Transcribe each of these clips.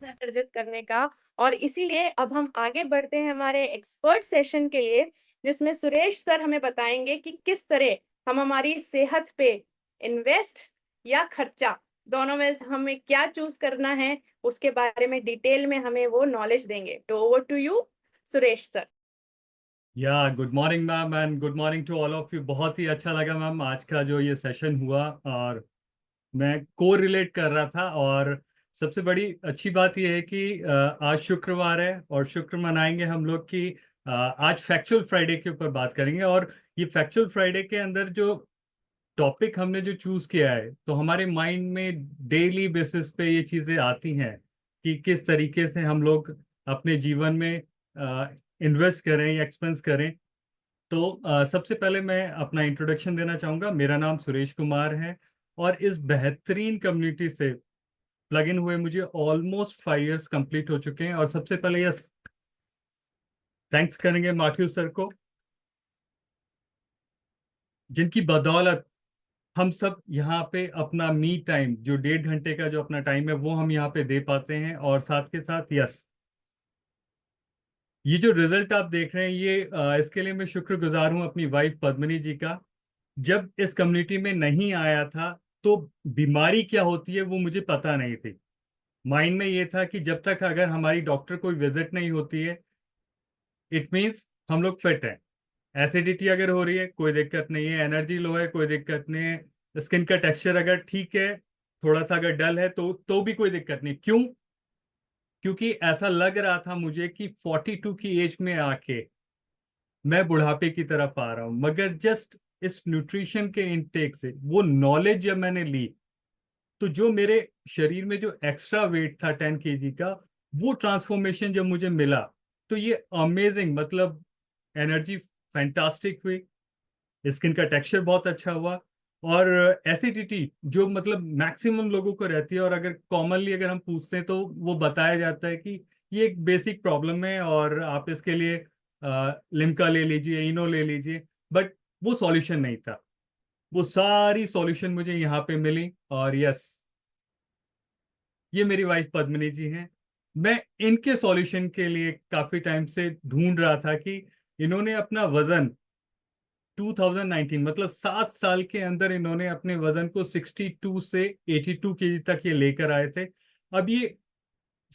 अर्जित करने का। और इसीलिए अब हम आगे बढ़ते हैं हमारे एक्सपर्ट सेशन के लिए, जिसमें सुरेश सर हमें बताएंगे कि किस तरह हम हमारी सेहत पे इन्वेस्ट या खर्चा, दोनों में से हमें क्या चूज करना है, उसके बारे में डिटेल में हमें वो नॉलेज देंगे। तो over to you Suresh sir. या good morning ma'am and good morning to all of you. बहुत ही अच्छा लगा मैम आज का जो ये सेशन हुआ, और मैं को रिलेट कर रहा था। और सबसे बड़ी अच्छी बात यह है कि आज शुक्रवार है और शुक्र मनाएंगे हम लोग कि आज फैक्चुअल फ्राइडे के ऊपर बात करेंगे। और ये फैक्चुअल फ्राइडे के अंदर जो टॉपिक हमने जो चूज किया है, तो हमारे माइंड में डेली बेसिस पे ये चीजें आती हैं कि किस तरीके से हम लोग अपने जीवन में इन्वेस्ट करें या एक्सपेंस करें। तो सबसे पहले मैं अपना इंट्रोडक्शन देना चाहूँगा। मेरा नाम सुरेश कुमार है और इस बेहतरीन कम्युनिटी से प्लग इन हुए मुझे ऑलमोस्ट 5 इयर्स कंप्लीट हो चुके हैं। और सबसे पहले यस, थैंक्स करेंगे माथ्यू सर को, जिनकी बदौलत हम सब यहाँ पे अपना मी टाइम, जो 1.5 घंटे का जो अपना टाइम है, वो हम यहाँ पे दे पाते हैं। और साथ के साथ यस, ये जो रिजल्ट आप देख रहे हैं, ये इसके लिए मैं शुक्रगुजार हूँ अपनी वाइफ पद्मिनी जी का। जब इस कम्युनिटी में नहीं आया था, तो बीमारी क्या होती है वो मुझे पता नहीं थी। माइंड में ये था कि जब तक अगर हमारी डॉक्टर कोई विजिट नहीं होती है, इट मीन्स हम लोग फिट हैं। एसिडिटी अगर हो रही है कोई दिक्कत नहीं है, एनर्जी लो है कोई दिक्कत नहीं है, स्किन का टेक्सचर अगर ठीक है, थोड़ा सा अगर डल है तो भी कोई दिक्कत नहीं। क्यों? क्योंकि ऐसा लग रहा था मुझे कि 42 की एज में आके मैं बुढ़ापे की तरफ आ रहा हूं। मगर जस्ट इस न्यूट्रिशन के इनटेक से वो नॉलेज जब मैंने ली, तो जो मेरे शरीर में जो एक्स्ट्रा वेट था 10 kg का, वो ट्रांसफॉर्मेशन जब मुझे मिला, तो ये अमेजिंग, मतलब एनर्जी फैंटास्टिक हुई, स्किन का टेक्सचर बहुत अच्छा हुआ। और एसिडिटी जो मतलब मैक्सिमम लोगों को रहती है, और अगर कॉमनली अगर हम पूछते हैं तो वो बताया जाता है कि ये एक बेसिक प्रॉब्लम है और आप इसके लिए लिम्का ले लीजिए, इनो ले लीजिए। बट वो सॉल्यूशन नहीं था। वो सारी सॉल्यूशन मुझे यहाँ पे मिली। और यस, ये मेरी वाइफ पद्मिनी जी हैं। मैं इनके सॉल्यूशन के लिए काफी टाइम से ढूंढ रहा था कि इन्होंने अपना वजन 2019, मतलब 7 साल के अंदर इन्होंने अपने वजन को 62 से 82 kg तक ये लेकर आए थे। अब ये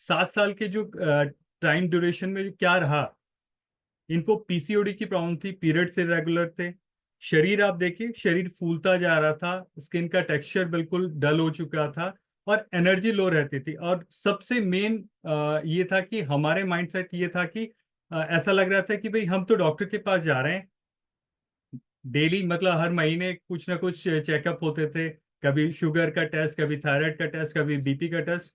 7 साल के जो टाइम ड्यूरेशन में क्या रहा, इनको पीसीओडी की प्रॉब्लम थी, पीरियड्स इरेगुलर थे, शरीर आप देखिए शरीर फूलता जा रहा था, स्किन का टेक्सचर बिल्कुल डल हो चुका था, और एनर्जी लो रहती थी। और सबसे मेन ये था कि हमारे माइंडसेट ये था कि ऐसा लग रहा था कि भाई हम तो डॉक्टर के पास जा रहे हैं डेली, मतलब हर महीने कुछ ना कुछ चेकअप होते थे, कभी शुगर का टेस्ट, कभी थायराइड का टेस्ट, कभी बीपी का टेस्ट।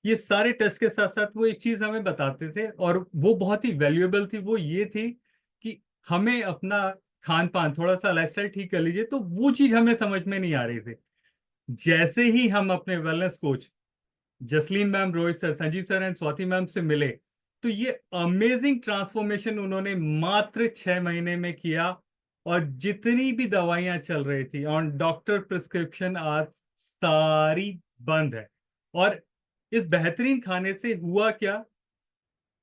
ये सारे टेस्ट के साथ साथ वो एक चीज हमें बताते थे, और वो बहुत ही वैल्यूएबल थी। वो ये थी कि हमें अपना खान पान, थोड़ा सा लाइफस्टाइल ठीक कर लीजिए। तो वो चीज हमें समझ में नहीं आ रही थी। जैसे ही हम अपने wellness coach Jasleen ma'am, Rohit sir, Sanjeev sir and Swati ma'am से मिले, तो ये अमेजिंग ट्रांसफॉर्मेशन उन्होंने मात्र 6 महीने में किया। और जितनी भी दवाइयां चल रही थी ऑन डॉक्टर प्रिस्क्रिप्शन, आज सारी बंद है। और इस बेहतरीन खाने से हुआ क्या,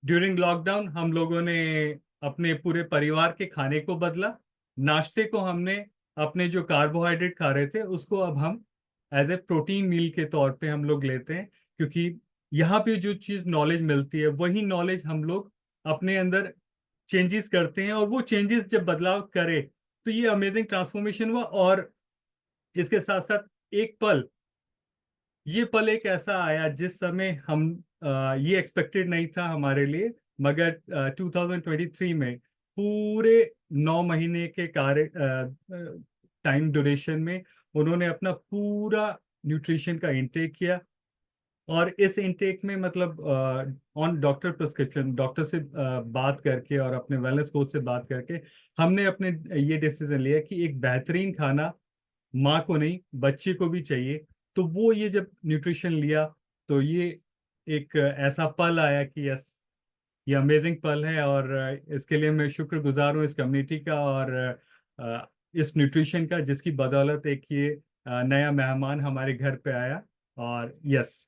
ड्यूरिंग लॉकडाउन हम लोगों ने अपने पूरे परिवार के खाने को बदला। नाश्ते को हमने अपने जो कार्बोहाइड्रेट खा रहे थे उसको अब हम एज ए प्रोटीन मील के तौर पे हम लोग लेते हैं। क्योंकि यहाँ पे जो चीज़ नॉलेज मिलती है, वही नॉलेज हम लोग अपने अंदर चेंजेस करते हैं, और वो चेंजेस जब बदलाव करे, तो ये अमेजिंग ट्रांसफॉर्मेशन हुआ। और इसके साथ साथ एक पल, ये पल एक ऐसा आया जिस समय हम ये एक्सपेक्टेड नहीं था हमारे लिए। मगर 2023 में पूरे 9 महीने के कार्य टाइम ड्यूरेशन में उन्होंने अपना पूरा न्यूट्रिशन का इंटेक किया। और इस इंटेक में मतलब ऑन डॉक्टर प्रिस्क्रिप्शन, डॉक्टर से बात करके और अपने वेलनेस कोच से बात करके हमने अपने ये डिसीजन लिया कि एक बेहतरीन खाना माँ को नहीं, बच्चे को भी चाहिए। तो वो ये जब न्यूट्रिशन लिया, तो ये एक ऐसा पल आया कि यस, ये अमेजिंग पल है। और इसके लिए मैं शुक्रगुजार हूँ इस कम्युनिटी का, और इस न्यूट्रिशन का, जिसकी बदौलत एक ये नया मेहमान हमारे घर पे आया। और यस,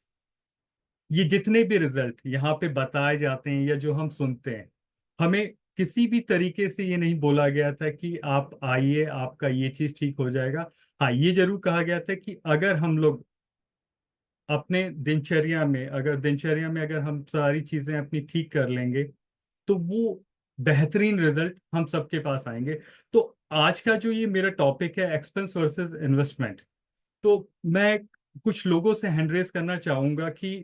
ये जितने भी रिजल्ट यहाँ पे बताए जाते हैं या जो हम सुनते हैं, हमें किसी भी तरीके से ये नहीं बोला गया था कि आप आइए आपका ये चीज ठीक हो जाएगा। हाँ, ये जरूर कहा गया था कि अगर हम लोग अपने दिनचर्या में अगर हम सारी चीजें अपनी ठीक कर लेंगे तो वो बेहतरीन रिजल्ट हम सबके पास आएंगे। तो आज का जो ये मेरा टॉपिक है, एक्सपेंस वर्सेस इन्वेस्टमेंट, तो मैं कुछ लोगों से हैंड रेज करना चाहूंगा कि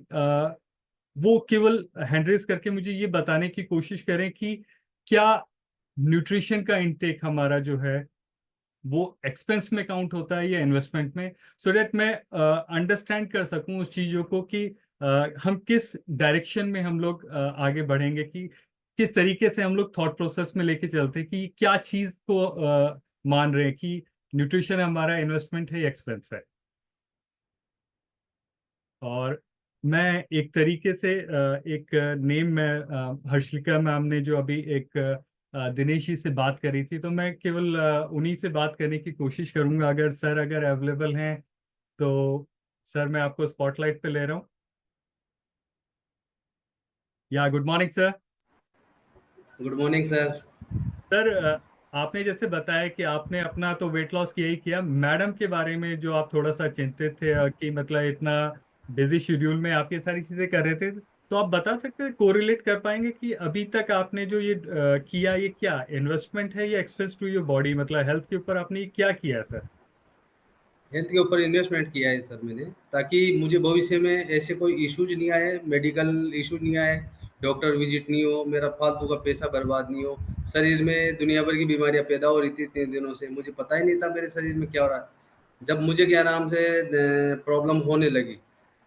वो केवल हैंड रेज करके मुझे ये बताने की कोशिश करें कि क्या न्यूट्रिशन का इंटेक हमारा जो है वो एक्सपेंस में काउंट होता है या इन्वेस्टमेंट में, सो दैट मैं अंडरस्टैंड कर सकूं उस चीजों को कि हम किस डायरेक्शन में हम लोग आगे बढ़ेंगे, कि किस तरीके से हम लोग थॉट प्रोसेस में लेके चलते हैं कि क्या चीज को मान रहे हैं कि न्यूट्रिशन हमारा इन्वेस्टमेंट है या एक्सपेंस है। और मैं एक तरीके से एक नेम में हर्षिका मैम ने जो अभी एक दिनेश जी से बात करी थी, तो मैं केवल उन्हीं से बात करने की कोशिश करूंगा, अगर सर अगर अवेलेबल हैं तो। सर मैं आपको स्पॉटलाइट पे ले रहा हूँ। या good morning sir. Good morning sir. Sir आपने जैसे बताया कि आपने अपना तो वेट लॉस किया ही किया, मैडम के बारे में जो आप थोड़ा सा चिंतित थे कि मतलब इतना बिजी शेड्यूल में आप ये सारी चीजें कर रहे थे, तो आप बता सकते हैं, कोरिलेट कर पाएंगे कि अभी तक आपने जो ये किया, ये क्या इन्वेस्टमेंट है या एक्सपेंस टू योर बॉडी, मतलब हेल्थ के ऊपर आपने ये क्या किया है सर? हेल्थ के ऊपर इन्वेस्टमेंट किया है सर मैंने, ताकि मुझे भविष्य में ऐसे कोई इश्यूज नहीं आए, मेडिकल इश्यूज नहीं आए, डॉक्टर विजिट नहीं हो, मेरा फालतू का पैसा बर्बाद नहीं हो। शरीर में दुनिया भर की बीमारियां पैदा हो रही थी इतने दिनों से, मुझे पता ही नहीं था मेरे शरीर में क्या हो रहा है। जब मुझे क्या नाम से प्रॉब्लम होने लगी,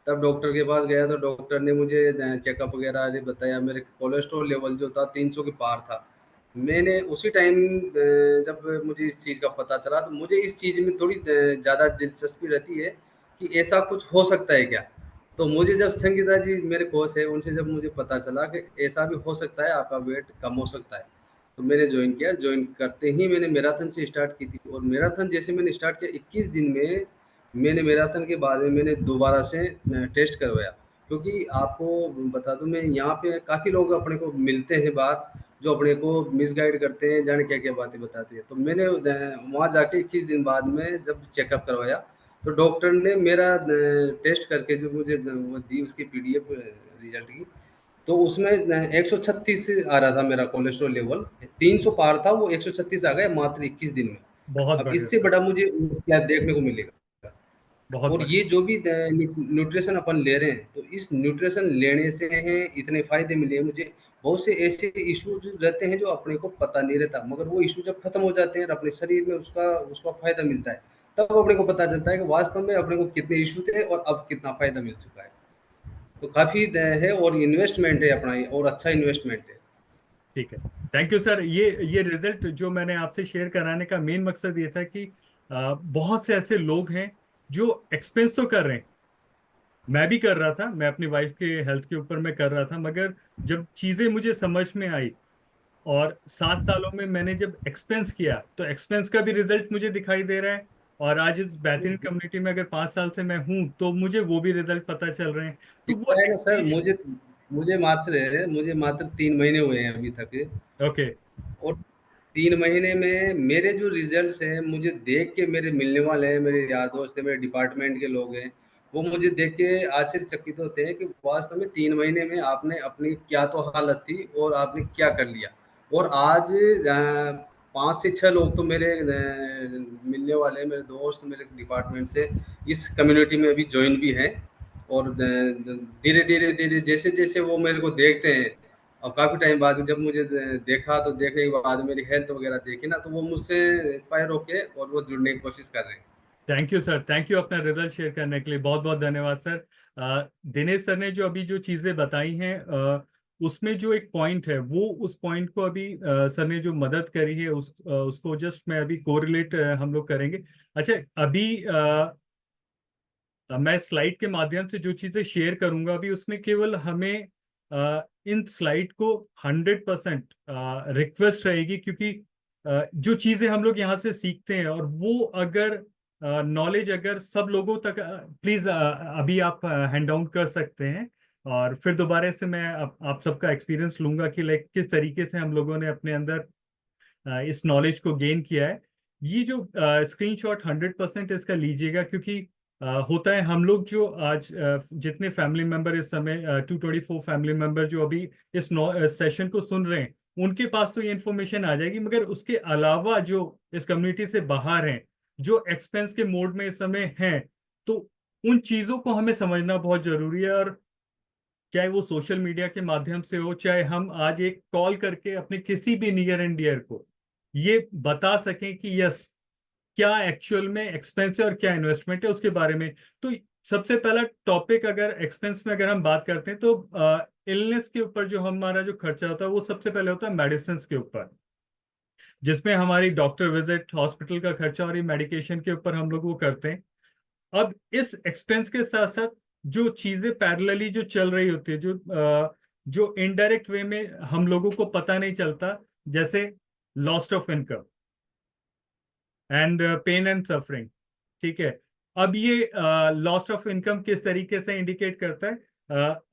तब डॉक्टर के पास गया तो डॉक्टर ने मुझे चेकअप वगैरह बताया। मेरे कोलेस्ट्रॉल लेवल जो था 300 के पार था। मैंने उसी टाइम जब मुझे इस चीज़ का पता चला, तो मुझे इस चीज़ में थोड़ी ज़्यादा दिलचस्पी रहती है कि ऐसा कुछ हो सकता है क्या। तो मुझे जब संगीता जी मेरे कोच है, उनसे जब मुझे पता चला कि ऐसा भी हो सकता है, आपका वेट कम हो सकता है, तो मैंने ज्वाइन किया। ज्वाइन करते ही मैंने मैराथन से स्टार्ट की थी, और मैराथन जैसे मैंने स्टार्ट किया 21 दिन में मैंने मैराथन के बाद में मैंने दोबारा से टेस्ट करवाया। क्योंकि आपको बता दूं, मैं यहाँ पे काफ़ी लोग अपने को मिलते हैं बाहर, जो अपने को मिसगाइड करते हैं, जाने क्या क्या बातें बताते हैं। तो मैंने वहाँ जाके 21 दिन बाद में जब चेकअप करवाया, तो डॉक्टर ने मेरा टेस्ट करके जो मुझे वो दी उसकी पीडीएफ रिजल्ट की, तो उसमें 136 आ रहा था मेरा कोलेस्ट्रॉल लेवल। 300 पार था, वो 136 आ गया मात्र 21 दिन में। बहुत अब बढ़िया इससे सर। बड़ा मुझे क्या देखने को मिलेगा। बहुत और बढ़िया। ये जो भी न्यूट्रिशन अपन ले रहे हैं, तो इस न्यूट्रिशन लेने से हैं इतने फ़ायदे मिले हैं मुझे। बहुत से ऐसे इश्यूज रहते हैं जो अपने को पता नहीं रहता, मगर वो इश्यू जब खत्म हो जाते हैं और अपने शरीर में उसका उसका फ़ायदा मिलता है, तब अपने को पता चलता है कि वास्तव में अपने को कितने इश्यू थे और अब कितना फ़ायदा मिल चुका है। तो काफ़ी है, और इन्वेस्टमेंट है अपना ये, और अच्छा इन्वेस्टमेंट है। ठीक है। Thank you sir. ये रिजल्ट जो मैंने आपसे शेयर कराने का मेन मकसद ये था कि बहुत से ऐसे लोग हैं जो एक्सपेंस तो कर रहे हैं, मैं भी कर रहा था, मैं अपनी वाइफ के हेल्थ के ऊपर मैं कर रहा था, मगर जब चीजें मुझे समझ में आई और 7 सालों में मैंने जब एक्सपेंस किया, तो एक्सपेंस का भी रिजल्ट मुझे दिखाई दे रहा है। और आज इस बेहतरीन कम्युनिटी में अगर 5 साल से मैं हूं, तो मुझे वो भी रिजल्ट पता चल रहे हैं। तो वो दिखता है ना सर, एक्सपीरियंस। मुझे मात्र 3 महीने हुए हैं अभी तक। ओके। और 3 महीने में मेरे जो रिज़ल्ट्स हैं, मुझे देख के मेरे मिलने वाले हैं, मेरे यार दोस्त हैं, मेरे डिपार्टमेंट के लोग हैं, वो मुझे देख के आश्चर्यचकित होते हैं कि वास्तव में 3 महीने में आपने अपनी क्या तो हालत थी और आपने क्या कर लिया। और आज 5 से 6 लोग तो मेरे मिलने वाले हैं, मेरे दोस्त मेरे डिपार्टमेंट से इस कम्युनिटी में अभी जॉइन भी हैं। और धीरे-धीरे जैसे-जैसे वो मेरे को देखते हैं, और काफ़ी टाइम बाद जब मुझे देखा, तो देखने के बाद मेरी हेल्थ वगैरह देखी ना, तो वो मुझसे इंस्पायर होके और वो जुड़ने की कोशिश कर रहे हैं। Thank you sir, thank you अपना रिजल्ट शेयर करने के लिए, बहुत बहुत धन्यवाद सर। दिनेश सर ने जो अभी जो चीजें बताई हैं, उसमें जो एक पॉइंट है, वो उस पॉइंट को अभी सर ने जो मदद करी है उसको जस्ट मैं अभी कोरिलेट हम लोग करेंगे। अच्छा, अभी मैं स्लाइड के माध्यम से जो चीजें शेयर करूंगा अभी, उसमें केवल हमें इन स्लाइड को 100% रिक्वेस्ट रहेगी, क्योंकि जो चीजें हम लोग यहाँ से सीखते हैं, और वो अगर नॉलेज अगर सब लोगों तक, प्लीज अभी आप हैंड डाउन कर सकते हैं, और फिर दोबारा से मैं आप सबका एक्सपीरियंस लूंगा कि लाइक किस तरीके से हम लोगों ने अपने अंदर इस नॉलेज को गेन किया है। ये जो स्क्रीनशॉट 100% इसका लीजिएगा, क्योंकि होता है हम लोग जो आज जितने फैमिली मेंबर इस समय 224 फैमिली मेंबर जो अभी इस सेशन को सुन रहे हैं, उनके पास तो ये इन्फॉर्मेशन आ जाएगी, मगर उसके अलावा जो इस कम्युनिटी से बाहर हैं, जो एक्सपेंस के मोड में इस समय हैं, तो उन चीजों को हमें समझना बहुत जरूरी है। और चाहे वो सोशल मीडिया के माध्यम से हो, चाहे हम आज एक कॉल करके अपने किसी भी नियर एंड डियर को ये बता सकें कि यस, क्या एक्चुअल में एक्सपेंस है और क्या इन्वेस्टमेंट है उसके बारे में। तो सबसे पहला टॉपिक, अगर एक्सपेंस में अगर हम बात करते हैं, तो इलनेस के ऊपर जो हमारा जो खर्चा होता है वो सबसे पहले होता है मेडिसिन के ऊपर, जिसमें हमारी डॉक्टर विजिट, हॉस्पिटल का खर्चा और ये मेडिकेशन के ऊपर हम लोग वो करते हैं। अब इस एक्सपेंस के साथ साथ जो चीजें पैरेलली जो चल रही होती है, जो इनडायरेक्ट वे में हम लोगों को पता नहीं चलता, जैसे loss of income and pain and suffering. ठीक है, अब ये लॉस ऑफ इनकम किस तरीके से इंडिकेट करता है?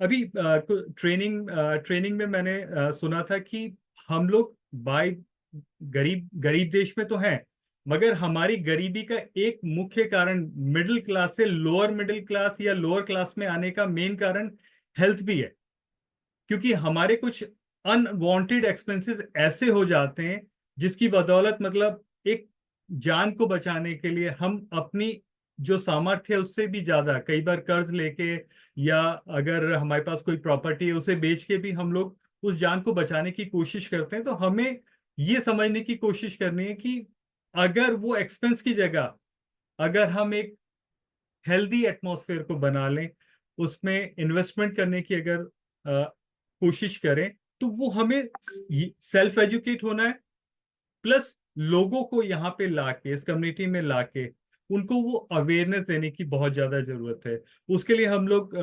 अभी ट्रेनिंग में मैंने सुना था कि हम लोग बाय गरीब गरीब देश में तो हैं, मगर हमारी गरीबी का एक मुख्य कारण मिडिल क्लास से लोअर मिडिल क्लास या लोअर क्लास में आने का मेन कारण हेल्थ भी है। क्योंकि हमारे कुछ अनवांटेड एक्सपेंसेस ऐसे हो जाते हैं जिसकी बदौलत मतलब एक जान को बचाने के लिए हम अपनी जो सामर्थ्य है उससे भी ज्यादा कई बार कर्ज लेके, या अगर हमारे पास कोई प्रॉपर्टी है उसे बेच के भी हम लोग उस जान को बचाने की कोशिश करते हैं। तो हमें ये समझने की कोशिश करनी है कि अगर वो एक्सपेंस की जगह अगर हम एक हेल्दी एटमॉस्फेयर को बना लें, उसमें इन्वेस्टमेंट करने की अगर कोशिश करें, तो वो हमें सेल्फ एजुकेट होना है, प्लस लोगों को यहाँ पे लाके, इस कम्युनिटी में लाके उनको वो अवेयरनेस देने की बहुत ज्यादा जरूरत है। उसके लिए हम लोग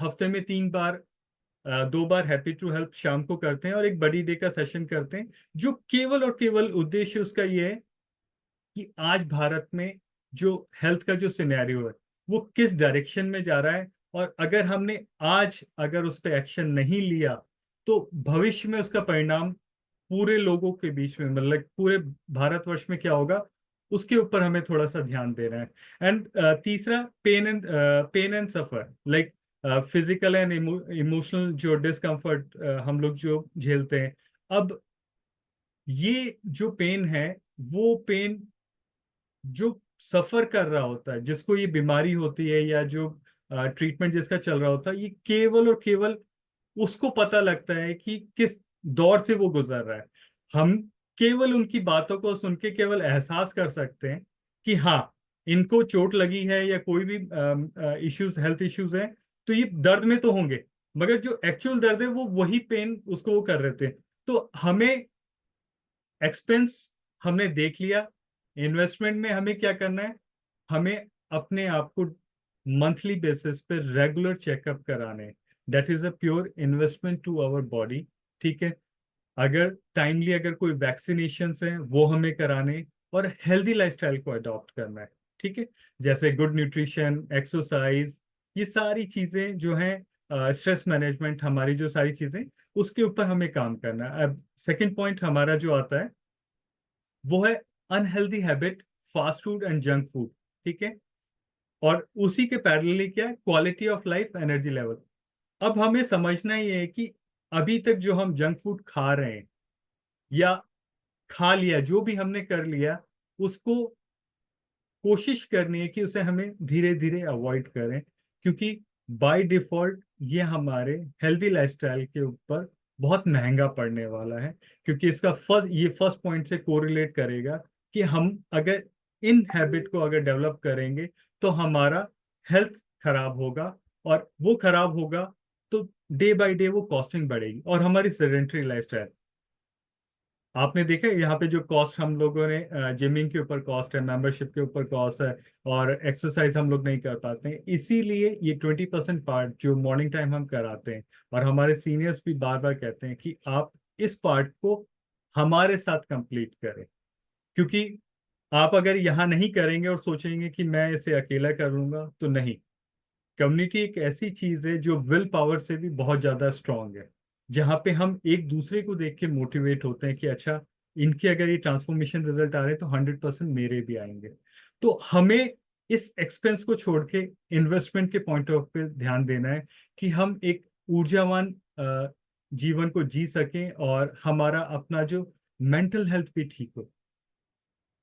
हफ्ते में 3 बार 2 बार हैप्पी टू हेल्प शाम को करते हैं और एक बडी डे का सेशन करते हैं, जो केवल और केवल उद्देश्य उसका ये है कि आज भारत में जो हेल्थ का जो सिनेरियो है वो किस डायरेक्शन में जा रहा है, और अगर हमने आज अगर उस पर एक्शन नहीं लिया तो भविष्य में उसका परिणाम पूरे लोगों के बीच में, मतलब पूरे भारतवर्ष में क्या होगा, उसके ऊपर हमें थोड़ा सा ध्यान देना है। एंड तीसरा, pain and suffer, like physical and emotional जो डिस्कम्फर्ट हम लोग जो झेलते हैं। अब ये जो पेन है, वो पेन जो सफर कर रहा होता है, जिसको ये बीमारी होती है या जो ट्रीटमेंट जिसका चल रहा होता है, ये केवल और केवल उसको पता लगता है कि किस दौर से वो गुजर रहा है। हम केवल उनकी बातों को सुन के केवल एहसास कर सकते हैं कि हाँ, इनको चोट लगी है या कोई भी इश्यूज, हेल्थ इश्यूज हैं, तो ये दर्द में तो होंगे, मगर जो एक्चुअल दर्द है वो वही पेन उसको वो कर रहे थे। तो हमें एक्सपेंस हमने देख लिया, इन्वेस्टमेंट में हमें क्या करना है, हमें अपने आप को मंथली बेसिस पे रेगुलर चेकअप कराने, that is a pure investment to our body. ठीक है, अगर टाइमली अगर कोई वैक्सीनेशन है वो हमें कराने, और हेल्दी लाइफस्टाइल को अडॉप्ट करना है। ठीक है, जैसे गुड न्यूट्रिशन, एक्सरसाइज, ये सारी चीजें जो हैं, स्ट्रेस मैनेजमेंट, हमारी जो सारी चीजें, उसके ऊपर हमें काम करना है। अब सेकंड पॉइंट हमारा जो आता है वो है unhealthy habit, fast food and junk food. ठीक है, और उसी के पैरेलली क्या है, quality of life, energy level. अब हमें समझना ये है कि अभी तक जो हम जंक फूड खा रहे हैं या खा लिया, जो भी हमने कर लिया, उसको कोशिश करनी है कि उसे हमें धीरे धीरे अवॉइड करें, क्योंकि बाय डिफॉल्ट ये हमारे हेल्दी लाइफस्टाइल के ऊपर बहुत महंगा पड़ने वाला है। क्योंकि इसका फर्स्ट पॉइंट से कोरिलेट करेगा कि हम अगर इन हैबिट को अगर डेवलप करेंगे तो हमारा हेल्थ खराब होगा, और वो खराब होगा तो डे बाय डे वो कॉस्टिंग बढ़ेगी, और हमारी सेडेंटरी लाइफस्टाइल, आपने देखा है यहाँ पे जो कॉस्ट हम लोगों ने, जिमिंग के ऊपर कॉस्ट है, मेंबरशिप के ऊपर कॉस्ट है, और एक्सरसाइज हम लोग नहीं कर पाते हैं। इसीलिए ये 20% पार्ट जो मॉर्निंग टाइम हम कराते हैं, और हमारे सीनियर्स भी बार बार कहते हैं कि आप इस पार्ट को हमारे साथ कंप्लीट करें। क्योंकि आप अगर यहाँ नहीं करेंगे और सोचेंगे कि मैं इसे अकेला कर लूंगा, तो नहीं, कम्युनिटी एक ऐसी चीज है जो विल पावर से भी बहुत ज्यादा स्ट्रांग है, जहाँ पे हम एक दूसरे को देख के मोटिवेट होते हैं कि अच्छा, इनके अगर ये ट्रांसफॉर्मेशन रिजल्ट आ रहे हैं तो 100% मेरे भी आएंगे। तो हमें इस एक्सपेंस को छोड़ के इन्वेस्टमेंट के पॉइंट ऑफ पे ध्यान देना है कि हम एक ऊर्जावान जीवन को जी सकें और हमारा अपना जो मेंटल हेल्थ भी ठीक हो।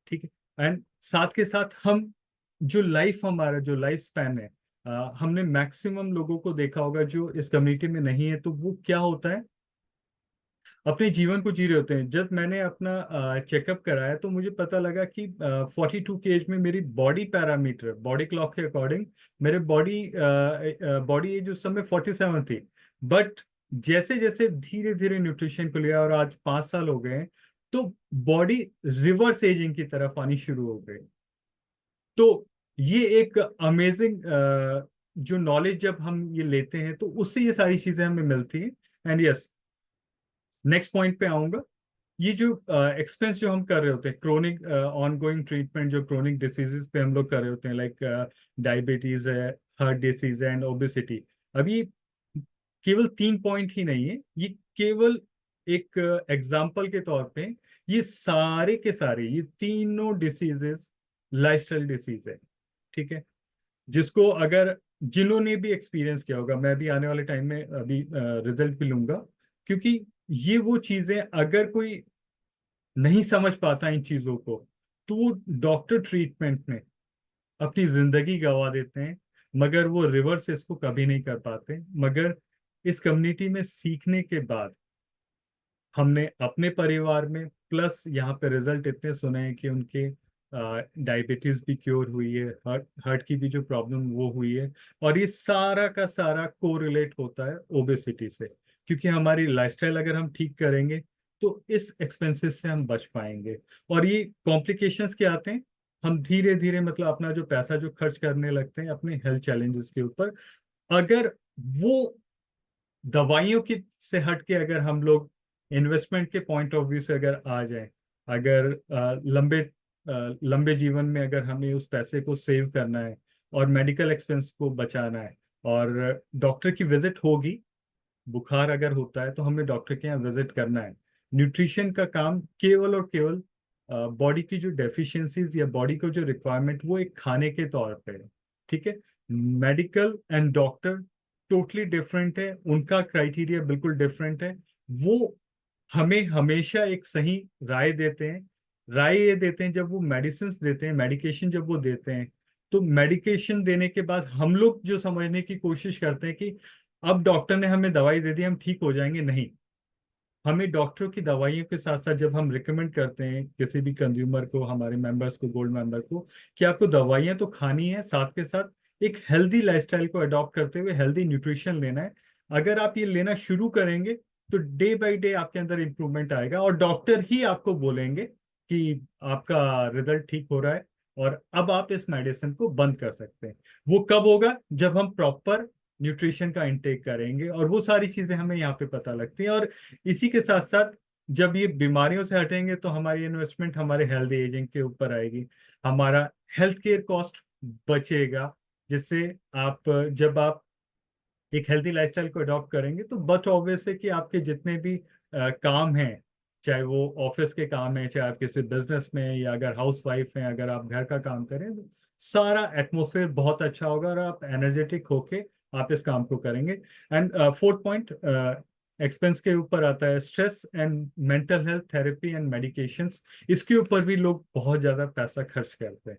ठीक है, एंड साथ के साथ हम जो लाइफ, हमारा जो लाइफ स्पैन है, हमने मैक्सिमम लोगों को देखा होगा जो इस कम्युनिटी में नहीं है, तो वो क्या होता है, अपने जीवन को जी रहे होते हैं। जब मैंने अपना चेकअप कराया तो मुझे पता लगा कि 42 की एज में मेरी बॉडी पैरामीटर, बॉडी क्लॉक के अकॉर्डिंग मेरे बॉडी एज उस समय 47 थी। बट जैसे जैसे धीरे धीरे न्यूट्रिशन को लिया और आज 5 साल हो गए हैं, तो बॉडी रिवर्स एजिंग की तरफ आनी शुरू हो गई। तो ये एक अमेजिंग जो नॉलेज जब हम ये लेते हैं तो उससे ये सारी चीजें हमें मिलती हैं। एंड यस, नेक्स्ट पॉइंट पे आऊंगा। ये जो एक्सपेंस जो हम कर रहे होते हैं, क्रोनिक ऑन गोइंग ट्रीटमेंट जो क्रोनिक डिसीजेस पे हम लोग कर रहे होते हैं, लाइक डायबिटीज है, हार्ट डिसीज है एंड ओबेसिटी। अभी केवल 3 पॉइंट ही नहीं है, ये केवल एक एग्जाम्पल के तौर पे, ये सारे के सारे ये तीनों डिसीजेस लाइफस्टाइल डिसीज है। ठीक है, जिसको अगर जिन्होंने भी एक्सपीरियंस किया होगा, मैं भी आने वाले टाइम में अभी रिजल्ट भी लूंगा, क्योंकि ये वो चीजें अगर कोई नहीं समझ पाता इन चीजों को, तो वो डॉक्टर ट्रीटमेंट में अपनी जिंदगी गंवा देते हैं, मगर वो रिवर्स इसको कभी नहीं कर पाते। मगर इस कम्युनिटी में सीखने के बाद हमने अपने परिवार में, प्लस यहाँ पे रिजल्ट इतने सुने हैं कि उनके डायबिटीज भी क्योर हुई है, हार्ट हार्ट की भी जो प्रॉब्लम वो हुई है, और ये सारा का सारा कोरिलेट होता है ओबेसिटी से। क्योंकि हमारी लाइफस्टाइल अगर हम ठीक करेंगे तो इस एक्सपेंसेस से हम बच पाएंगे। और ये कॉम्प्लिकेशंस क्या आते हैं, हम धीरे धीरे मतलब अपना जो पैसा जो खर्च करने लगते हैं अपने हेल्थ चैलेंजेस के ऊपर। अगर वो दवाइयों की से हट के अगर हम लोग इन्वेस्टमेंट के पॉइंट ऑफ व्यू से अगर आ जाए, अगर लंबे जीवन में अगर हमें उस पैसे को सेव करना है और मेडिकल एक्सपेंस को बचाना है, और डॉक्टर की विजिट होगी, बुखार अगर होता है तो हमें डॉक्टर के यहाँ विजिट करना है। न्यूट्रिशन का काम केवल और केवल बॉडी की जो डेफिशिएंसीज या बॉडी को जो रिक्वायरमेंट, वो एक खाने के तौर पे है। ठीक है, medical and doctor totally different है, उनका क्राइटेरिया बिल्कुल डिफरेंट है। वो हमें हमेशा एक सही राय देते हैं। राय ये देते हैं जब वो मेडिसिन देते हैं, मेडिकेशन जब वो देते हैं, तो मेडिकेशन देने के बाद हम लोग जो समझने की कोशिश करते हैं कि अब डॉक्टर ने हमें दवाई दे दी, हम ठीक हो जाएंगे। नहीं, हमें डॉक्टरों की दवाइयों के साथ साथ जब हम रिकमेंड करते हैं किसी भी कंज्यूमर को, हमारे मेंबर्स को, गोल्ड मेंबर को, कि आपको दवाइयां तो खानी है, साथ के साथ एक हेल्दी लाइफस्टाइल को अडॉप्ट करते हुए हेल्दी न्यूट्रिशन लेना है। अगर आप ये लेना शुरू करेंगे तो डे बाय डे आपके अंदर इंप्रूवमेंट आएगा, और डॉक्टर ही आपको बोलेंगे कि आपका रिजल्ट ठीक हो रहा है और अब आप इस मेडिसिन को बंद कर सकते हैं। वो कब होगा, जब हम प्रॉपर न्यूट्रिशन का इंटेक करेंगे, और वो सारी चीजें हमें यहाँ पे पता लगती हैं। और इसी के साथ साथ जब ये बीमारियों से हटेंगे तो हमारी इन्वेस्टमेंट हमारे हेल्दी एजिंग के ऊपर आएगी, हमारा हेल्थ केयर कॉस्ट बचेगा, जिससे आप जब आप एक हेल्दी लाइफस्टाइल को अडॉप्ट करेंगे तो बट ऑब्वियस है कि आपके जितने भी काम हैं, चाहे वो ऑफिस के काम है, चाहे आप किसी बिजनेस में हैं, या अगर हाउस वाइफ हैं, अगर आप घर का काम करें, तो सारा एटमोसफेयर बहुत अच्छा होगा और आप एनर्जेटिक होके आप इस काम को करेंगे। एंड फोर्थ पॉइंट एक्सपेंस के ऊपर आता है, stress and mental health therapy and medications. इसके ऊपर भी लोग बहुत ज्यादा पैसा खर्च करते हैं।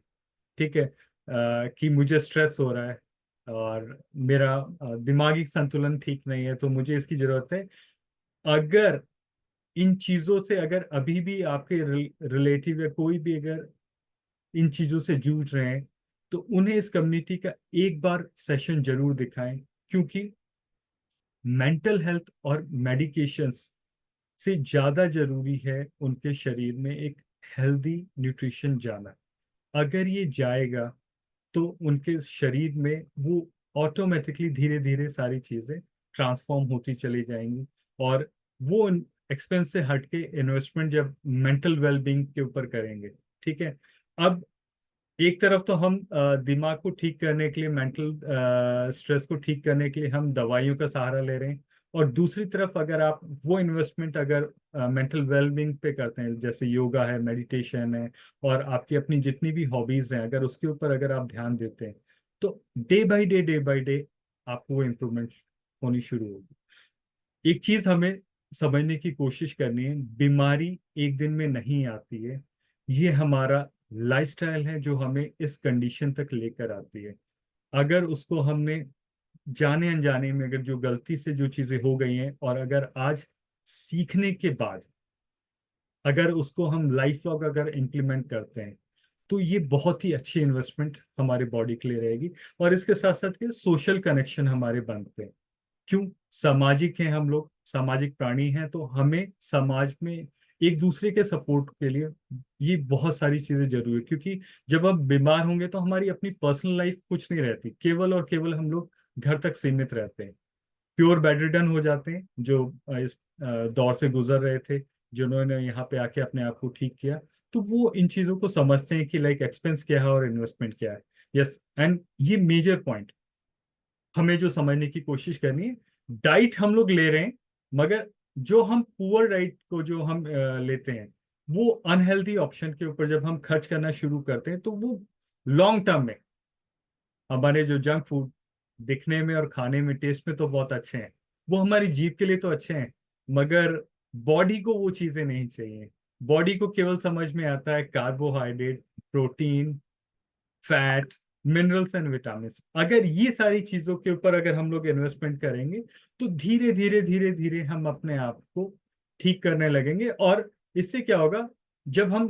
ठीक है, कि मुझे स्ट्रेस हो रहा है और मेरा दिमागी संतुलन ठीक नहीं है तो मुझे इसकी जरूरत है। अगर इन चीजों से अगर अभी भी आपके रिलेटिव या कोई भी अगर इन चीजों से जूझ रहे हैं, तो उन्हें इस कम्युनिटी का एक बार सेशन जरूर दिखाएं, क्योंकि मेंटल हेल्थ और मेडिकेशंस से ज्यादा जरूरी है उनके शरीर में एक हेल्दी न्यूट्रिशन जाना। अगर ये जाएगा तो उनके शरीर में वो ऑटोमेटिकली धीरे धीरे सारी चीजें ट्रांसफॉर्म होती चली जाएंगी, और वो एक्सपेंस से हट के इन्वेस्टमेंट जब मेंटल वेलबींग के ऊपर करेंगे। ठीक है, अब एक तरफ तो हम दिमाग को ठीक करने के लिए, मेंटल स्ट्रेस को ठीक करने के लिए हम दवाइयों का सहारा ले रहे हैं, और दूसरी तरफ अगर आप वो इन्वेस्टमेंट अगर मेंटल वेलबींग पे करते हैं, जैसे योगा है, मेडिटेशन है, और आपकी अपनी जितनी भी हॉबीज हैं, अगर उसके ऊपर अगर आप ध्यान देते हैं, तो डे बाय डे आपको वो इम्प्रूवमेंट होनी शुरू होगी। एक चीज हमें समझने की कोशिश करनी है, बीमारी एक दिन में नहीं आती है, ये हमारा लाइफस्टाइल है जो हमें इस कंडीशन तक लेकर आती है। अगर उसको हमने जाने अनजाने में, अगर जो गलती से जो चीजें हो गई हैं, और अगर आज सीखने के बाद अगर उसको हम लाइफ लॉन्ग अगर इम्प्लीमेंट करते हैं, तो ये बहुत ही अच्छी इन्वेस्टमेंट हमारे बॉडी के लिए रहेगी। और इसके साथ साथ के सोशल कनेक्शन हमारे बनते हैं। क्यों? सामाजिक हैं हम लोग, सामाजिक प्राणी हैं, तो हमें समाज में एक दूसरे के सपोर्ट के लिए ये बहुत सारी चीजें जरूरी है। क्योंकि जब हम बीमार होंगे तो हमारी अपनी पर्सनल लाइफ कुछ नहीं रहती, केवल और केवल हम लोग घर तक सीमित रहते हैं, प्योर बेडरिडन हो जाते हैं, जो इस दौर से गुजर रहे थे, जिन्होंने यहाँ पे आके अपने आप को ठीक किया। तो वो इन चीजों को समझते हैं कि लाइक एक्सपेंस क्या है और इन्वेस्टमेंट क्या है। यस, एंड ये मेजर पॉइंट हमें जो समझने की कोशिश करनी है, डाइट हम लोग ले रहे हैं, मगर जो हम पुअर डाइट को जो हम लेते हैं, वो अनहेल्दी ऑप्शन के ऊपर जब हम खर्च करना शुरू करते हैं, तो वो लॉन्ग टर्म में हमारे जो जंक फूड दिखने में और खाने में, टेस्ट में तो बहुत अच्छे हैं, वो हमारी जीभ के लिए तो अच्छे हैं, मगर बॉडी को वो चीजें नहीं चाहिए। बॉडी को केवल समझ में आता है carbohydrate, protein, fat, minerals and vitamin. अगर ये सारी चीजों के ऊपर अगर हम लोग इन्वेस्टमेंट करेंगे, तो धीरे धीरे हम अपने आप को ठीक करने लगेंगे। और इससे क्या होगा, जब हम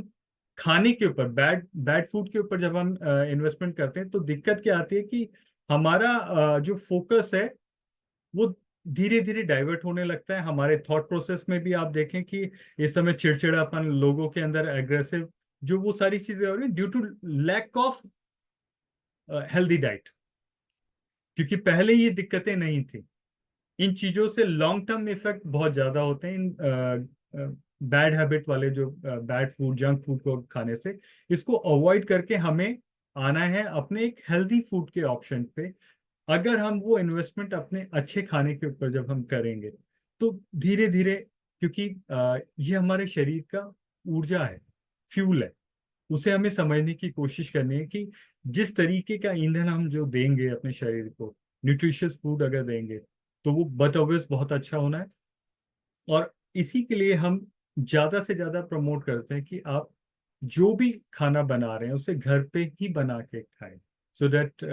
खाने के ऊपर, बैड बैड फूड के ऊपर जब हम इन्वेस्टमेंट करते हैं, तो दिक्कत क्या आती है कि हमारा जो फोकस है वो धीरे धीरे डाइवर्ट होने लगता है। हमारे थॉट प्रोसेस में भी आप देखें कि इस समय चिड़चिड़ापन, लोगों के अंदर एग्रेसिव, जो वो सारी चीजें हो रही है due to lack of healthy diet. क्योंकि पहले ये दिक्कतें नहीं थी। इन चीजों से लॉन्ग टर्म इफेक्ट बहुत ज्यादा होते हैं, इन बैड हैबिट वाले, जो बैड फूड, जंक फूड को खाने से। इसको अवॉइड करके हमें आना है अपने एक हेल्दी फूड के ऑप्शन पे। अगर हम वो इन्वेस्टमेंट अपने अच्छे खाने के ऊपर जब हम करेंगे, तो धीरे धीरे, क्योंकि ये हमारे शरीर का ऊर्जा है, फ्यूल है, उसे हमें समझने की कोशिश करनी है कि जिस तरीके का ईंधन हम जो देंगे अपने शरीर को, न्यूट्रिशियस फूड अगर देंगे, तो वो बट ऑब्वियस बहुत अच्छा होना है। और इसी के लिए हम ज्यादा से ज्यादा प्रमोट करते हैं कि आप जो भी खाना बना रहे हैं उसे घर पे ही बना के खाएं, सो दैट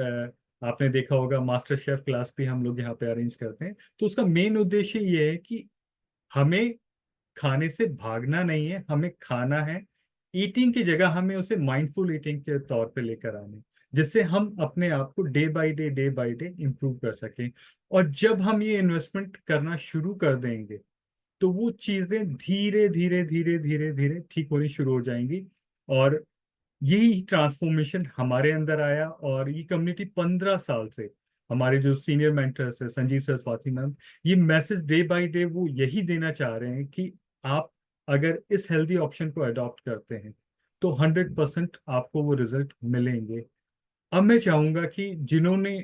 आपने देखा होगा मास्टर शेफ क्लास भी हम लोग यहाँ पे अरेंज करते हैं। तो उसका मेन उद्देश्य ये है कि हमें खाने से भागना नहीं है, हमें खाना है। ईटिंग की जगह हमें उसे माइंडफुल ईटिंग के तौर पे लेकर आने, जिससे हम अपने आप को डे बाय डे इम्प्रूव कर सकें। और जब हम ये इन्वेस्टमेंट करना शुरू कर देंगे, तो वो चीजें धीरे धीरे ठीक होनी शुरू हो जाएंगी। और यही ट्रांसफॉर्मेशन हमारे अंदर आया। और ये कम्युनिटी 15 साल से, हमारे जो सीनियर मेंटर्स है संजीव सरस्वती मैम, ये मैसेज डे बाय डे वो यही देना चाह रहे हैं कि आप अगर इस हेल्दी ऑप्शन को अडॉप्ट करते हैं, तो 100% आपको वो रिजल्ट मिलेंगे। अब मैं चाहूंगा कि जिन्होंने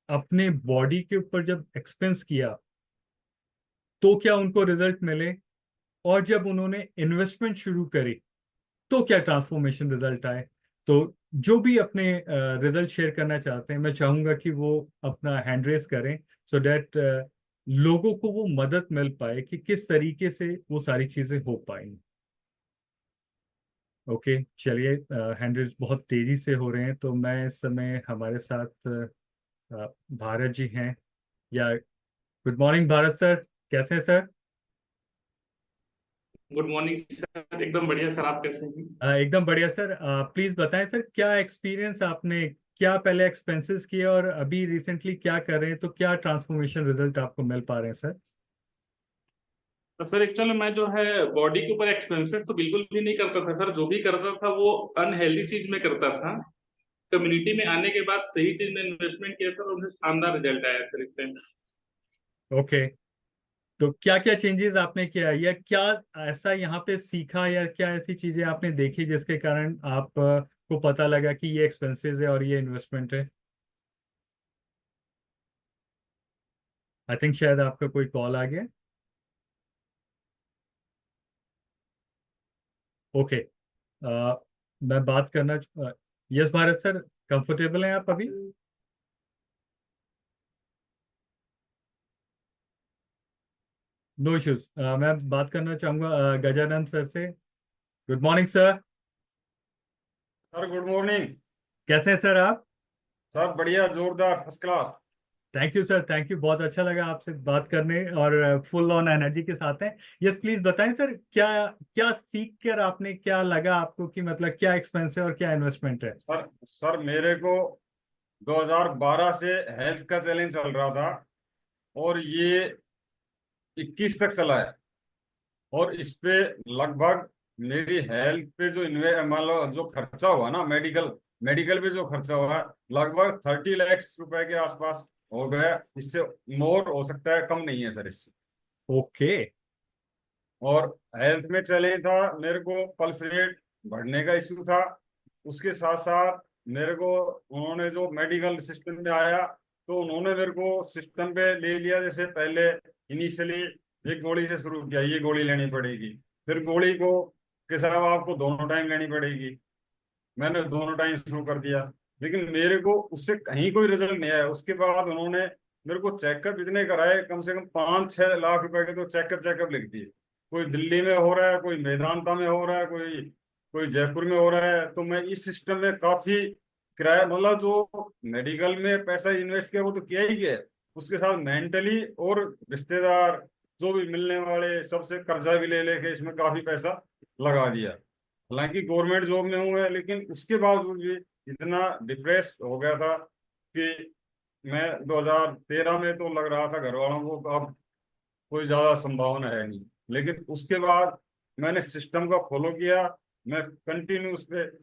अपने बॉडी के ऊपर जब एक्सपेंस किया, तो क्या उनको रिजल्ट मिले, और जब उन्होंने इन्वेस्टमेंट शुरू करी, तो क्या ट्रांसफॉर्मेशन रिजल्ट आए। तो जो भी अपने रिजल्ट शेयर करना चाहते हैं, मैं चाहूंगा कि वो अपना हैंड रेस करें, सो दैट लोगों को वो मदद मिल पाए कि किस तरीके से वो सारी चीजें हो पाएंगी। ओके, चलिए, हैंड रेस बहुत तेजी से हो रहे हैं, तो मैं इस समय हमारे साथ भारत जी हैं, या गुड मॉर्निंग भारत सर, कैसे हैं सर? गुड मॉर्निंग सर, एकदम बढ़िया सर। आप कैसे हैं? एकदम बढ़िया सर। प्लीज बताएं सर, क्या एक्सपीरियंस आपने, क्या पहले एक्सपेंसेस किए और अभी रिसेंटली क्या कर रहे हैं, तो क्या ट्रांसफॉर्मेशन रिजल्ट आपको मिल पा रहे हैं सर? तो सर एक्चुअली मैं जो है बॉडी के ऊपर एक्सपेंसेस तो बिल्कुल भी नहीं करता था सर। जो भी करता था वो अनहेल्दी चीज में करता था। कम्युनिटी में आने के बाद सही चीज में इन्वेस्टमेंट किया था और मुझे शानदार रिजल्ट आया सर इससे। ओके, तो क्या क्या चेंजेस आपने किया या क्या ऐसा यहाँ पे सीखा या क्या ऐसी चीजें आपने देखी जिसके कारण आप को पता लगा कि ये एक्सपेंसेस है और ये इन्वेस्टमेंट है? आई थिंक शायद आपका कोई कॉल आ गया। ओके। मैं बात करना, यस भारत सर, कंफर्टेबल हैं आप अभी? No issues. मैं बात करना चाहूंगा गजानंद सर से। Good morning sir. Sir good morning. कैसे हैं सर आप? सर बढ़िया, जोरदार, first class. Thank you sir, thank you, बहुत अच्छा लगा आपसे बात करने और फुल ऑन एनर्जी के साथ हैं। यस प्लीज बताएं सर, क्या क्या सीख कर आपने, क्या लगा आपको कि मतलब क्या एक्सपेंस है और क्या इन्वेस्टमेंट है? सर मेरे को 2012 से हेल्थ का चैलेंज चल रहा था और ये 21 तक चला है। और इस पे लगभग मेरी हेल्थ पे जो मान लो जो खर्चा हुआ ना, मेडिकल मेडिकल पे जो खर्चा हुआ, लगभग 30 लाख रुपए के आसपास हो गया। इससे मोर हो सकता है, कम नहीं है सर इससे। ओके। और हेल्थ में चले था, मेरे को पल्स रेट बढ़ने का इश्यू था। उसके साथ साथ मेरे को उन्होंने जो मेडिकल सिस्टम में आया, तो उन्होंने मेरे को सिस्टम पे ले लिया। जैसे पहले इनिशियली एक गोली से शुरू किया, ये गोली लेनी पड़ेगी, फिर गोली को के साथ आपको दोनों टाइम लेनी पड़ेगी। मैंने दोनों टाइम शुरू कर दिया, लेकिन मेरे को उससे कहीं कोई रिजल्ट नहीं आया। उसके बाद उन्होंने मेरे को चेकअप इतने कराए, कम से कम 5-6 लाख रुपए के तो चेकअप लिख दिए। कोई दिल्ली में हो रहा है, कोई मेदांता में हो रहा है, कोई कोई जयपुर में हो रहा है। तो मैं इस सिस्टम में काफी किराया, मतलब जो मेडिकल में पैसा इन्वेस्ट किया वो तो किया ही किया, उसके साथ मेंटली और रिश्तेदार जो भी मिलने वाले सबसे कर्जा भी ले लेके इसमें काफी पैसा लगा दिया। हालांकि गवर्नमेंट जॉब में हूँ मैं, लेकिन उसके बावजूद भी इतना डिप्रेस हो गया था कि मैं 2013 में तो लग रहा था घर वालों को अब कोई ज्यादा संभावना है नहीं। लेकिन उसके बाद मैंने सिस्टम का फॉलो किया, मैं कंटिन्यू उस पर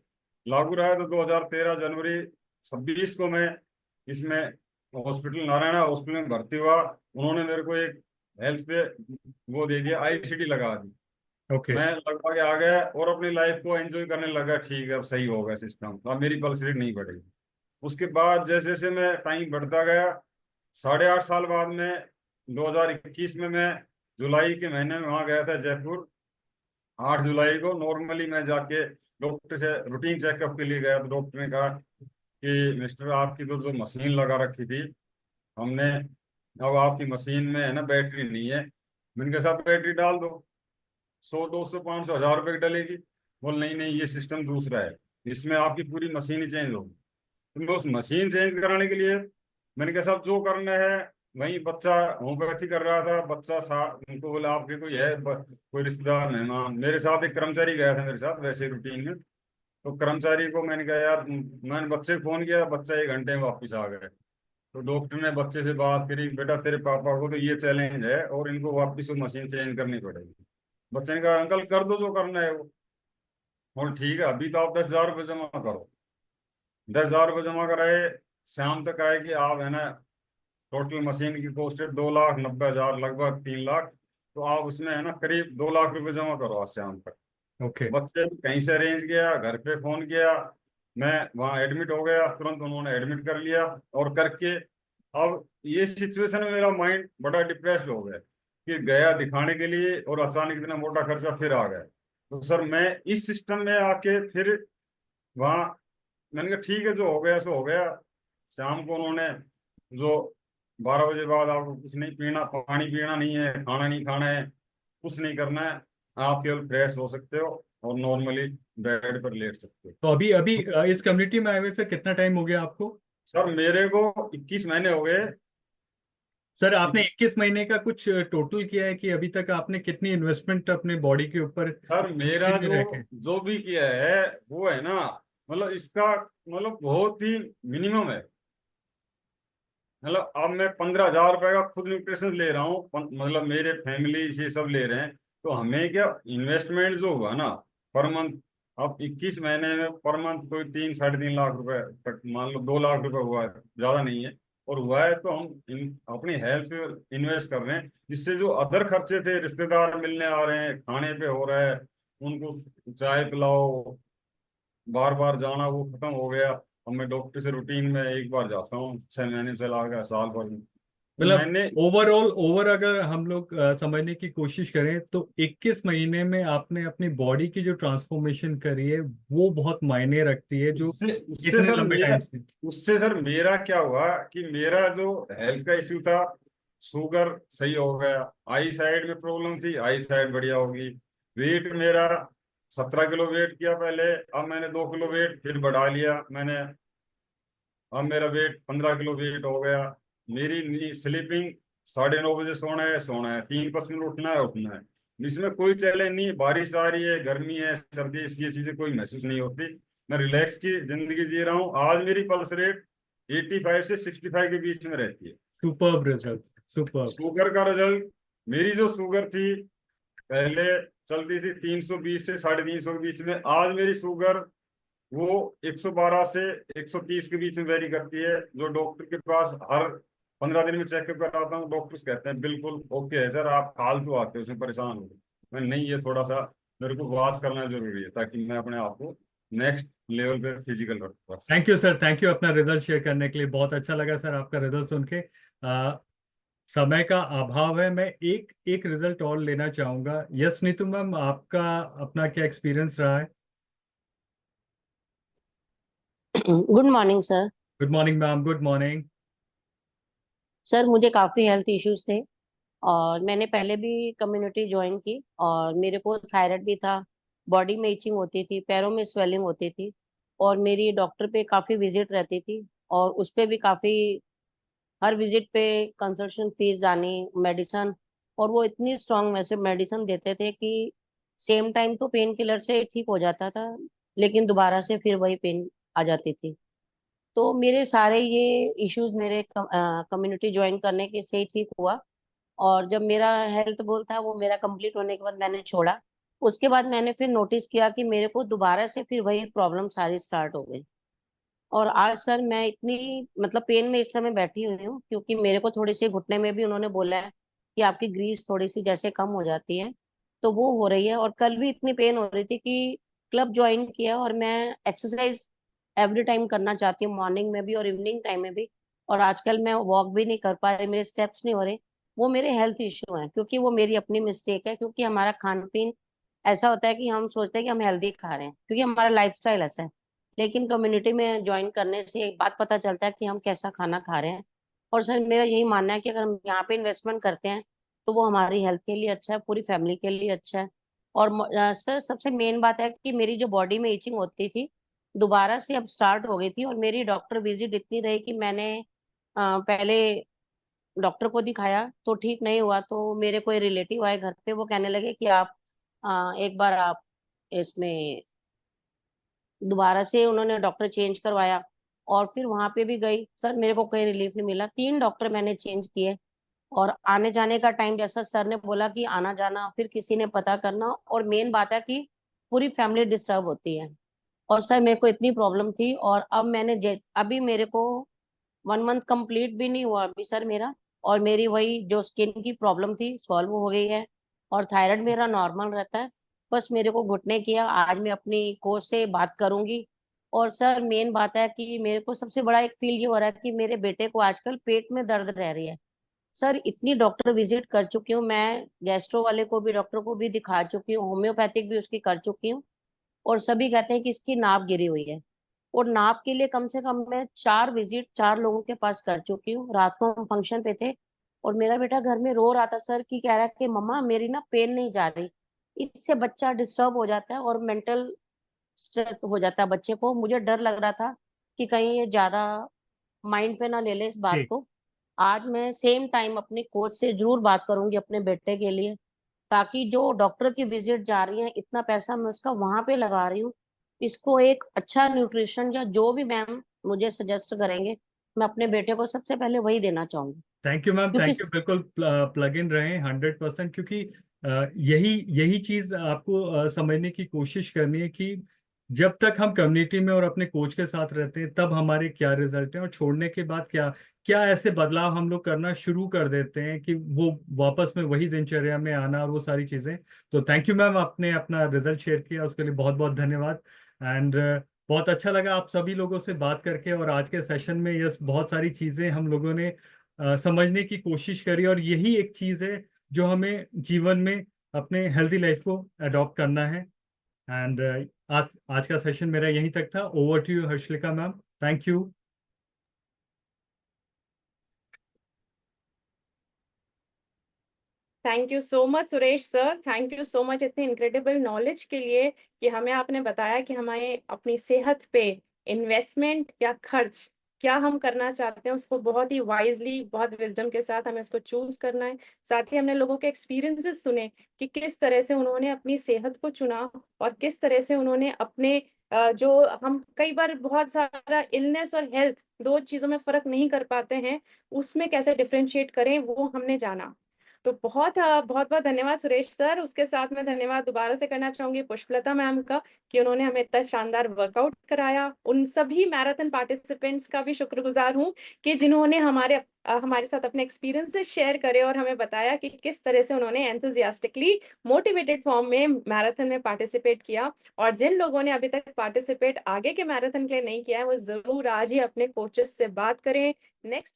लागू रहा। तो 2013 जनवरी 26 को मैं इसमें हॉस्पिटल, नारायणा हॉस्पिटल में भर्ती हुआ। उन्होंने मेरे को एक हेल्थ पे वो दे दिया, आईसीडी लगा दी। ओके। मैं लगभग आ गया और अपनी लाइफ को एंजॉय करने लगा। ठीक है, अब सही हो गया सिस्टम, अब मेरी पल्स रेट नहीं बढ़ेगी। उसके बाद जैसे जैसे मैं टाइम बढ़ता गया, 8.5 साल बाद में 2021 में मैं जुलाई के महीने में वहाँ गया था जयपुर। 8 जुलाई को नॉर्मली मैं जाके डॉक्टर से रूटीन चेकअप के लिए गया, तो डॉक्टर ने कहा कि मिस्टर आपकी तो जो मशीन लगा रखी थी हमने, अब आपकी मशीन में है ना बैटरी नहीं है। मैंने कहा साहब बैटरी डाल दो, 100, 200, 500, 1000 रुपए की डलेगी। बोल नहीं नहीं, ये सिस्टम दूसरा है, इसमें आपकी पूरी मशीन ही चेंज होगी। तो मैं उस मशीन चेंज कराने के लिए, मैंने कहा साहब जो करना है, वही बच्चा होम्योपैथी कर रहा था, बच्चा उनको बोला आपके कोई है कोई रिश्तेदार मेहमान, मेरे साथ एक कर्मचारी गया था मेरे साथ वैसे रूटीन में। तो कर्मचारी को मैंने कहा यार, मैंने बच्चे को फोन किया, बच्चा 1 घंटे में वापस आ गया। तो डॉक्टर ने बच्चे से बात करी, बेटा तेरे पापा को तो ये चैलेंज है और इनको वापस वो मशीन चेंज करनी पड़ेगी। बच्चे ने कहा अंकल कर दो जो करना है वो। बोल ठीक है, अभी तो आप 10,000 रुपये जमा करो। 10,000 रुपये जमा कराए, शाम तक आए कि आप है ना, टोटल मशीन की कॉस्ट है 2,90,000, लगभग 3 लाख। तो आप उसमें है ना करीब 2 लाख रुपए जमा करो आज शाम तक। ओके। बच्चे कहीं से अरेंज किया, घर पे फोन किया, मैं वहाँ एडमिट हो गया, तुरंत उन्होंने एडमिट कर लिया। और करके अब ये सिचुएशन में मेरा माइंड बड़ा डिप्रेस हो गया कि गया दिखाने के लिए और अचानक इतना मोटा खर्चा फिर आ गया। तो सर मैं इस सिस्टम में आके फिर वहाँ, मैंने कहा ठीक है जो हो गया सो हो गया। शाम को उन्होंने जो 12 बजे बाद आपको कुछ नहीं पीना, पानी पीना नहीं है, खाना नहीं खाना है, कुछ नहीं करना है, आप केवल फ्रेश हो सकते हो और नॉर्मली बेड पर लेट सकते हो। तो अभी अभी इस कम्युनिटी में आए हुए सर कितना टाइम हो गया आपको? सर मेरे को 21 महीने हो गए। सर आपने 21 महीने का कुछ टोटल किया है कि अभी तक आपने कितनी इन्वेस्टमेंट अपने बॉडी के ऊपर सर मेरा में रखे? जो भी किया है वो है ना, मतलब इसका मतलब बहुत ही मिनिमम है। मतलब अब मैं 15,000 रुपए का खुद न्यूट्रिशन ले रहा हूँ, मतलब मेरे फैमिली से सब ले रहे हैं। तो हमें क्या इन्वेस्टमेंट जो हुआ ना पर मंथ, अब 21 महीने में पर मंथ कोई 3-3.5 लाख रुपए तक, मान लो 2 लाख रुपए हुआ है, ज्यादा नहीं है। और हुआ है तो हम अपनी हेल्थ पे इन्वेस्ट कर रहे हैं, जिससे जो अदर खर्चे थे, रिश्तेदार मिलने आ रहे हैं, खाने पे हो रहा है, उनको चाय पिलाओ, बार बार जाना, वो खत्म हो गया। अब मैं डॉक्टर से रूटीन में एक बार जाता हूँ, 6 महीने चला गया, साल भर में। तो मतलब मैंने ओवर अगर हम लोग समझने की कोशिश करें तो 21 महीने में आपने अपनी बॉडी की जो ट्रांसफॉर्मेशन करी है वो बहुत मायने रखती है, जो उससे उससे इतने सर लंबे मेरा टाइम से। उससे सर मेरा क्या हुआ कि मेरा जो हेल्थ का इश्यू था, शुगर सही हो गया, आई साइड में प्रॉब्लम थी, आई साइड बढ़िया होगी। वेट मेरा 17 किलो वेट किया पहले, अब मैंने 2 किलो वेट फिर बढ़ा लिया मैंने, अब मेरा वेट 15 किलो वेट हो गया। मेरी स्लीपिंग 9:30 बजे सोना है 3% उठना है उठना है। इसमें कोई चैलेंज नहीं, बारिश आ रही है, गर्मी है, सर्दी, ये चीजें कोई महसूस नहीं होती। मैं रिलैक्स की जिंदगी जी रहा हूँ। आज मेरी पल्स रेट 85 से 65 के बीच में रहती है। Superb result, superb. शुगर का रिजल्ट, मेरी जो शुगर थी पहले चलती थी 320 से 350 के बीच में, आज मेरी शुगर वो 112 से 130 के बीच में वेरी करती है। जो डॉक्टर के पास हर 15 दिन में चेकअप कराता हूँ, डॉक्टर्स कहते हैं बिल्कुल ओके है सर, आप फालतू आते हो उसमें परेशान हो। मैं नहीं, ये थोड़ा सा मेरे को वॉच करना जरूरी है ताकि मैं अपने आप को नेक्स्ट लेवल पे फिजिकल रख सकूं। Thank you sir, thank you अपना रिजल्ट शेयर करने के लिए। बहुत अच्छा लगा सर आपका रिजल्ट सुन के। समय का अभाव है, मैं एक एक रिजल्ट और लेना चाहूंगा। यस नीतू मैम, आपका अपना क्या एक्सपीरियंस रहा है? Good morning sir. Good morning ma'am, good morning. Sir मुझे काफ़ी हेल्थ इश्यूज थे और मैंने पहले भी कम्युनिटी ज्वाइन की और मेरे को थायराइड भी था, बॉडी में इचिंग होती थी, पैरों में स्वेलिंग होती थी और मेरी डॉक्टर पे काफ़ी विजिट रहती थी और उस पे भी काफ़ी, हर विजिट पे कंसल्टेशन फीस जानी, मेडिसन, और वो इतनी स्ट्रांग वैसे मेडिसिन देते थे कि सेम टाइम तो पेन किलर से ठीक हो जाता था लेकिन दोबारा से फिर वही पेन आ जाती थी। तो मेरे सारे ये इश्यूज मेरे कम्युनिटी ज्वाइन करने के से ही ठीक हुआ। और जब मेरा हेल्थ गोल था वो मेरा कंप्लीट होने के बाद मैंने छोड़ा, उसके बाद मैंने फिर नोटिस किया कि मेरे को दोबारा से फिर वही प्रॉब्लम सारी स्टार्ट हो गई। और आज सर मैं इतनी मतलब पेन में इस समय बैठी हुई हूँ क्योंकि मेरे को थोड़ी सी घुटने में भी उन्होंने बोला है कि आपकी ग्रीस थोड़ी सी जैसे कम हो जाती है, तो वो हो रही है। और कल भी इतनी पेन हो रही थी कि क्लब ज्वाइन किया और मैं एक्सरसाइज एवरी टाइम करना चाहती हूँ, मॉर्निंग में भी और इवनिंग टाइम में भी। और आजकल मैं वॉक भी नहीं कर पा रही, मेरे स्टेप्स नहीं हो रहे। वो मेरे हेल्थ इश्यू हैं क्योंकि वो मेरी अपनी मिस्टेक है, क्योंकि हमारा खान पीन ऐसा होता है कि हम सोचते हैं कि हम हेल्दी खा रहे हैं क्योंकि हमारा लाइफस्टाइल ऐसा है। लेकिन कम्युनिटी में ज्वाइन करने से एक बात पता चलता है कि हम कैसा खाना खा रहे हैं। और सर मेरा यही मानना है कि अगर हम यहाँ पे इन्वेस्टमेंट करते हैं तो वो हमारी हेल्थ के लिए अच्छा है, पूरी फैमिली के लिए अच्छा है। और सर सबसे मेन बात है कि मेरी जो बॉडी में इचिंग होती थी दोबारा से अब स्टार्ट हो गई थी और मेरी डॉक्टर विजिट इतनी रही कि मैंने पहले डॉक्टर को दिखाया तो ठीक नहीं हुआ, तो मेरे कोई रिलेटिव आए घर पे, वो कहने लगे कि आप एक बार आप इसमें दोबारा से, उन्होंने डॉक्टर चेंज करवाया और फिर वहां पे भी गई सर, मेरे को कोई रिलीफ नहीं मिला। 3 डॉक्टर मैंने चेंज किए और आने जाने का टाइम जैसा सर ने बोला कि आना जाना, फिर किसी ने पता करना, और मेन बात है कि पूरी फैमिली डिस्टर्ब होती है। और सर मेरे को इतनी प्रॉब्लम थी और अब अभी मेरे को 1 मंथ कंप्लीट भी नहीं हुआ अभी सर मेरा, और मेरी वही जो स्किन की प्रॉब्लम थी सॉल्व हो गई है और थायराइड मेरा नॉर्मल रहता है। बस मेरे को घुटने किया, आज मैं अपनी कोच से बात करूंगी। और सर मेन बात है कि मेरे को सबसे बड़ा एक फील ये हो रहा है कि मेरे बेटे को आजकल पेट में दर्द रह रही है। सर इतनी डॉक्टर विजिट कर चुकी हूँ मैं, गैस्ट्रो वाले को भी, डॉक्टर को भी दिखा चुकी हूँ, होम्योपैथिक भी उसकी कर चुकी हूँ, और सभी कहते हैं कि इसकी नाप गिरी हुई है। और नाप के लिए कम से कम मैं 4 विजिट 4 लोगों के पास कर चुकी हूँ। रात को हम फंक्शन पे थे और मेरा बेटा घर में रो रहा था सर, कि कह रहा है कि मम्मा मेरी ना पेन नहीं जा रही। इससे बच्चा डिस्टर्ब हो जाता है और मेंटल स्ट्रेस हो जाता है बच्चे को। मुझे डर लग रहा था कि कहीं ये ज्यादा माइंड पे ना ले ले इस बात ठीक। को। आज मैं सेम टाइम अपने कोच से जरूर बात करूंगी अपने बेटे के लिए, ताकि जो डॉक्टर की विजिट जा रही है, इतना पैसा मैं उसका वहां पे लगा रही हूँ, इसको एक अच्छा न्यूट्रिशन या जो भी मैम मुझे सजेस्ट करेंगे, मैं अपने बेटे को सबसे पहले वही देना चाहूंगी। थैंक यू मैम, क्योंकि थैंक यू। बिल्कुल प्लग इन रहें 100%, क्योंकि यही यही चीज आपको समझने की कोशिश करनी है कि जब तक हम कम्युनिटी में और अपने कोच के साथ रहते हैं तब हमारे क्या रिजल्ट हैं, और छोड़ने के बाद क्या क्या ऐसे बदलाव हम लोग करना शुरू कर देते हैं कि वो वापस में वही दिनचर्या में आना और वो सारी चीजें। तो थैंक यू मैम, आपने अपना रिजल्ट शेयर किया उसके लिए बहुत बहुत धन्यवाद। एंड बहुत अच्छा लगा आप सभी लोगों से बात करके, और आज के सेशन में यस बहुत सारी चीजें हम लोगों ने समझने की कोशिश करी, और यही एक चीज है जो हमें जीवन में अपने हेल्दी लाइफ को अडॉप्ट करना है। एंड आज का सेशन मेरा यहीं तक था। Over to you Harshlika ma'am, thank you. Thank you so much Suresh sir, thank you so much इतने इनक्रेडिबल नॉलेज के लिए कि हमें आपने बताया कि हमें अपनी सेहत पे इन्वेस्टमेंट या खर्च क्या हम करना चाहते हैं उसको बहुत ही वाइजली, बहुत विजडम के साथ हमें उसको चूज करना है। साथ ही हमने लोगों के एक्सपीरियंसेस सुने कि किस तरह से उन्होंने अपनी सेहत को चुना और किस तरह से उन्होंने अपने जो हम कई बार बहुत सारा इलनेस और हेल्थ दो चीजों में फर्क नहीं कर पाते हैं, उसमें कैसे डिफरेंशिएट करें वो हमने जाना। तो बहुत बहुत बहुत धन्यवाद सुरेश सर। उसके साथ मैं धन्यवाद दोबारा से करना चाहूंगी पुष्पलता मैम का कि उन्होंने हमें इतना शानदार वर्कआउट कराया। उन सभी मैराथन पार्टिसिपेंट्स का भी शुक्रगुजार हूँ कि जिन्होंने हमारे साथ अपने एक्सपीरियंसेस शेयर करे और हमें बताया कि किस तरह से उन्होंने एंथुजियास्टिकली मोटिवेटेड फॉर्म में मैराथन में पार्टिसिपेट किया। और जिन लोगों ने अभी तक पार्टिसिपेट आगे के मैराथन के लिए नहीं किया है वो जरूर आज ही अपने कोचेस से बात करें। नेक्स्ट